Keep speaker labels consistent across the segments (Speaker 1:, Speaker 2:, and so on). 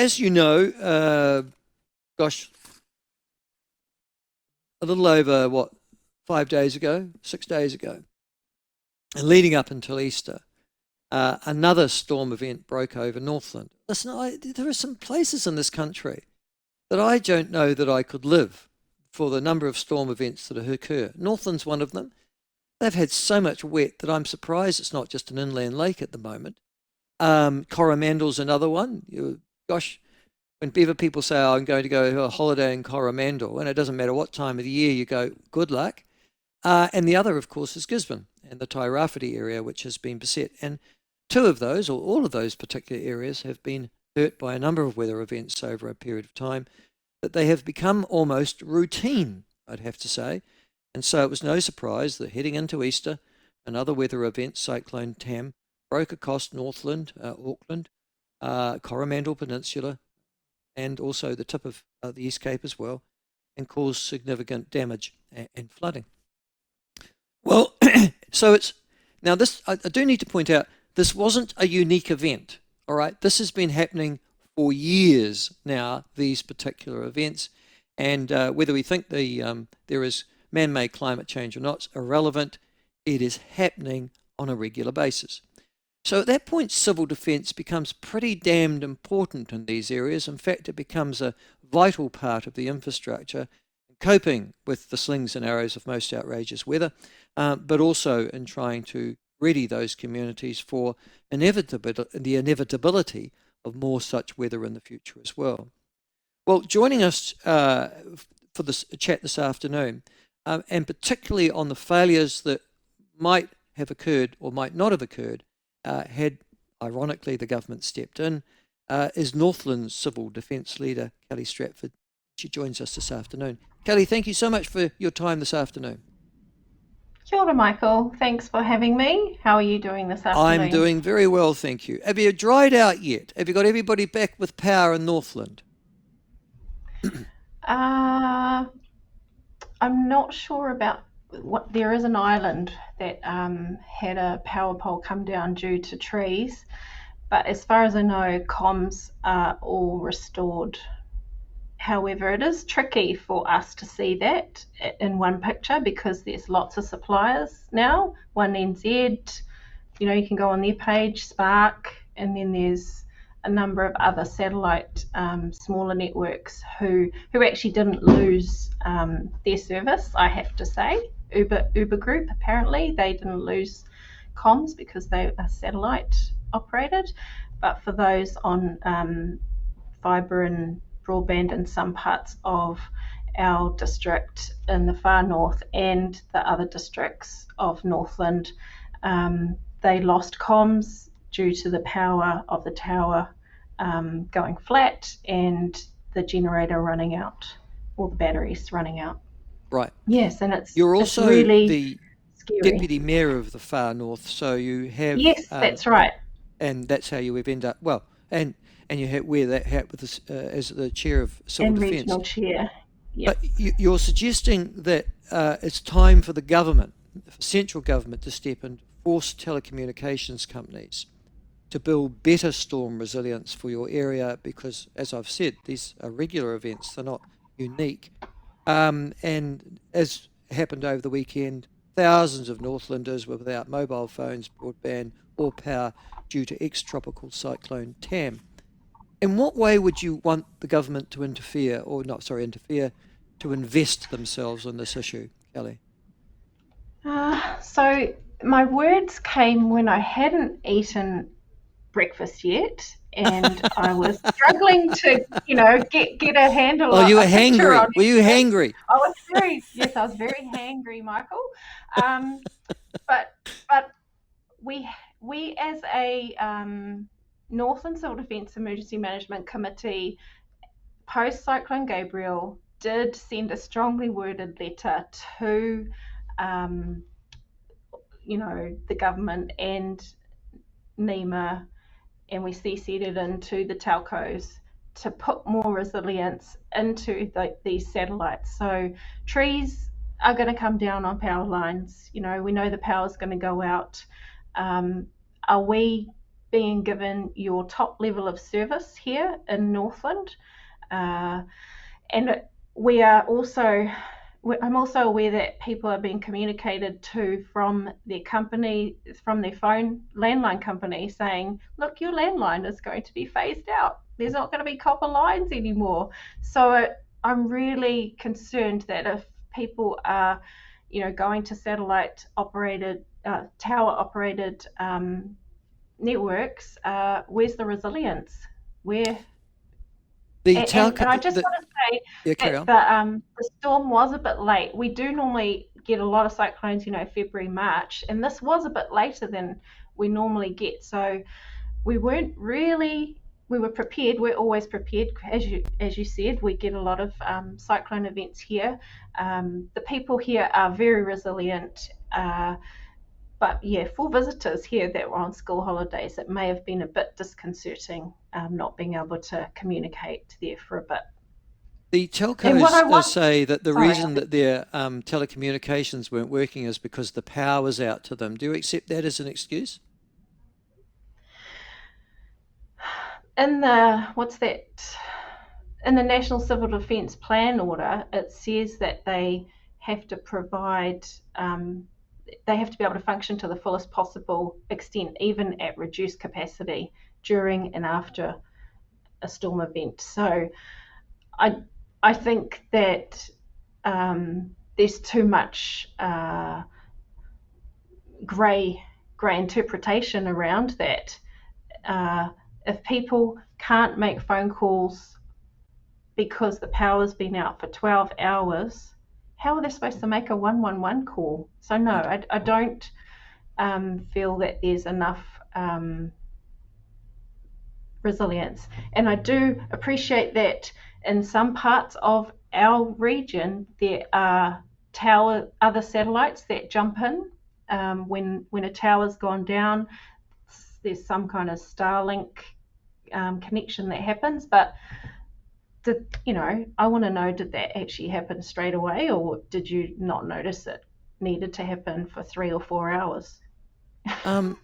Speaker 1: as you know, gosh, a little over, 5 days ago, 6 days ago, and leading up until Easter, another storm event broke over Northland. Listen, there are some places in this country that I don't know that I could live for the number of storm events that occur. Northland's one of them. They've had so much wet that I'm surprised it's not just an inland lake at the moment. Coromandel's another one. Gosh, whenever people say, oh, I'm going to go to a holiday in Coromandel, and it doesn't matter what time of the year you go, good luck. And the other, of course, is Gisborne and the Tairāwhiti area, which has been beset. And two of those, or all of those particular areas, have been hurt by a number of weather events over a period of time that they have become almost routine, I'd have to say. And so it was no surprise that heading into Easter, another weather event, Cyclone Tam, broke across Northland, Auckland, Coromandel Peninsula, and also the tip of the East Cape as well, and caused significant damage and flooding. Well, so it's now this. I do need to point out this wasn't a unique event. All right, this has been happening for years now. These particular events, and whether we think there is man-made climate change or not, it's irrelevant. It is happening on a regular basis. So at that point, civil defence becomes pretty damned important in these areas. In fact, it becomes a vital part of the infrastructure, coping with the slings and arrows of most outrageous weather, but also in trying to ready those communities for the inevitability of more such weather in the future as well. Well, joining us for this chat this afternoon, and particularly on the failures that might have occurred or might not have occurred had, ironically, the government stepped in, is Northland's civil defence leader, Kelly Stratford. She joins us this afternoon. Kelly, thank you so much for your time this afternoon.
Speaker 2: Kia ora, Michael. Thanks for having me. How are you doing this afternoon?
Speaker 1: I'm doing very well, thank you. Have you dried out yet? Have you got everybody back with power in Northland?
Speaker 2: I'm not sure about what. There is an island that had a power pole come down due to trees, but as far as I know, comms are all restored. However, it is tricky for us to see that in one picture because there's lots of suppliers now. One NZ, you can go on their page, Spark, and then there's a number of other satellite smaller networks who actually didn't lose their service, I have to say. Uber Group, apparently, they didn't lose comms because they are satellite operated. But for those on fibre and broadband in some parts of our district in the far north and the other districts of Northland, they lost comms due to the power of the tower going flat and the generator running out, or the batteries running out.
Speaker 1: Right.
Speaker 2: Yes, and
Speaker 1: you're also
Speaker 2: really
Speaker 1: the
Speaker 2: scary.
Speaker 1: deputy mayor of the far north, so you have
Speaker 2: Yes, that's right.
Speaker 1: And that's how you end up and you wear that hat with this, as the chair of civil defence.
Speaker 2: Regional chair. Yep.
Speaker 1: But you're suggesting that it's time for the government, the central government, to step in, force telecommunications companies to build better storm resilience for your area, because, as I've said, these are regular events, they're not unique. And as happened over the weekend, thousands of Northlanders were without mobile phones, broadband, or power due to ex-tropical cyclone Tam. In what way would you want the government to interfere to invest themselves on this issue, Kelly?
Speaker 2: So my words came when I hadn't eaten breakfast yet, and I was struggling to, get a handle on.
Speaker 1: Oh, you were hangry. Were you hangry?
Speaker 2: I was very hangry, Michael. But we as a Northland Civil Defence Emergency Management Committee, post Cyclone Gabriel, did send a strongly worded letter to the government and NEMA, and we CC'd it into the telcos to put more resilience into these satellites. So trees are going to come down on power lines. We know the power's going to go out. Are we being given your top level of service here in Northland. And we are also, I'm also aware that people are being communicated to from their company, from their phone landline company, saying, look, your landline is going to be phased out. There's not going to be copper lines anymore. So I'm really concerned that if people are, going to satellite operated, tower operated networks, where's the resilience? Where
Speaker 1: The
Speaker 2: and I
Speaker 1: telco,
Speaker 2: just want to say
Speaker 1: yeah, carry
Speaker 2: that
Speaker 1: on.
Speaker 2: the storm was a bit late. We do normally get a lot of cyclones, February, March, and this was a bit later than we normally get. So we weren't really. We were prepared. We're always prepared, as you said. We get a lot of cyclone events here. The people here are very resilient. But yeah, for visitors here that were on school holidays, it may have been a bit disconcerting not being able to communicate there for a bit.
Speaker 1: The
Speaker 2: And what I
Speaker 1: telcos
Speaker 2: want,
Speaker 1: say that the
Speaker 2: sorry,
Speaker 1: reason that their telecommunications weren't working is because the power was out to them. Do you accept that as an excuse?
Speaker 2: in the what's that? In the National Civil Defence Plan Order, it says that they have to provide, they have to be able to function to the fullest possible extent, even at reduced capacity during and after a storm event. So I I think that there's too much grey interpretation around that. Uh, if people can't make phone calls because the power's been out for 12 hours, how are they supposed to make a 111 call? So no, I don't feel that there's enough resilience. And I do appreciate that in some parts of our region there are other satellites that jump in when a tower's gone down. There's some kind of Starlink connection that happens, but I want to know, did that actually happen straight away, or did you not notice it needed to happen for 3 or 4 hours?
Speaker 1: Um,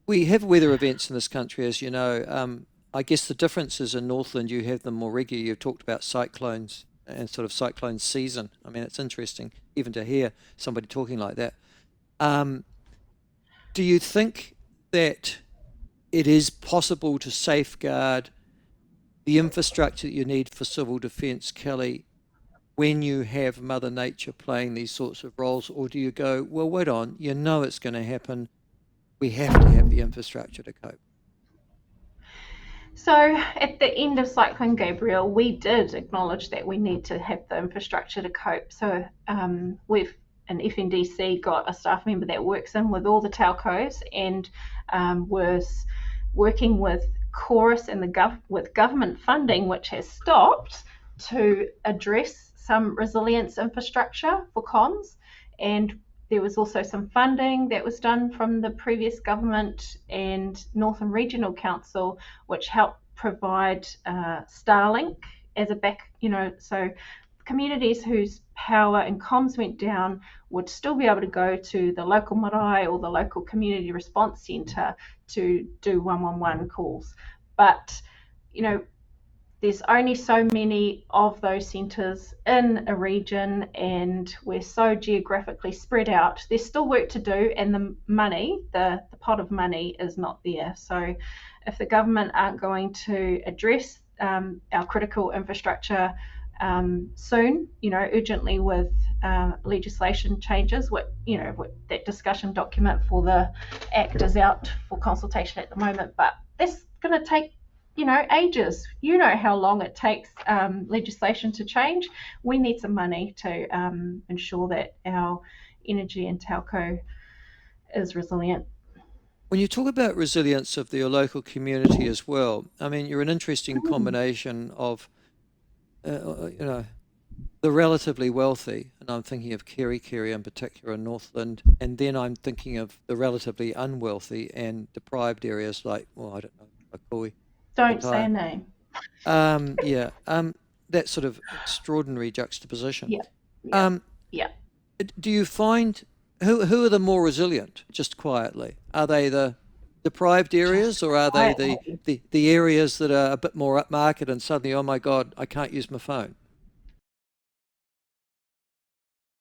Speaker 1: we have weather events in this country, as you know. I guess the difference is in Northland, you have them more regularly. You've talked about cyclones and sort of cyclone season. I mean, it's interesting even to hear somebody talking like that. Um, do you think that it is possible to safeguard the infrastructure that you need for civil defence, Kelly, when you have Mother Nature playing these sorts of roles? Or do you go, well, wait on, you know it's going to happen. We have to have the infrastructure to cope.
Speaker 2: So at the end of Cyclone Gabriel, we did acknowledge that we need to have the infrastructure to cope. So we've an FNDC got a staff member that works in with all the telcos and was working with Chorus and with government funding, which has stopped, to address some resilience infrastructure for comms. And there was also some funding that was done from the previous government and Northern Regional Council, which helped provide Starlink as a so communities whose power and comms went down would still be able to go to the local marae or the local community response centre to do 111 calls. But, there's only so many of those centres in a region, and we're so geographically spread out. There's still work to do, and the pot of money is not there. So if the government aren't going to address our critical infrastructure soon, urgently with legislation changes, that discussion document for the Act is out for consultation at the moment, but that's going to take ages. You know how long it takes legislation to change. We need some money to ensure that our energy and telco is resilient.
Speaker 1: When you talk about resilience of your local community as well, I mean, you're an interesting
Speaker 2: Mm.
Speaker 1: combination of, the relatively wealthy, and I'm thinking of Kerikeri in particular in Northland, and then I'm thinking of the relatively unwealthy and deprived areas like, well, I don't know, Akui,
Speaker 2: Don't say a
Speaker 1: Pattaya.
Speaker 2: name.
Speaker 1: Yeah, that sort of extraordinary juxtaposition.
Speaker 2: Yeah, yeah,
Speaker 1: Um,
Speaker 2: yeah.
Speaker 1: do you find who are the more resilient? Just quietly, are they the deprived
Speaker 2: just
Speaker 1: areas, or are they
Speaker 2: quietly.
Speaker 1: the areas that are a bit more upmarket and suddenly, oh my God, I can't use my phone?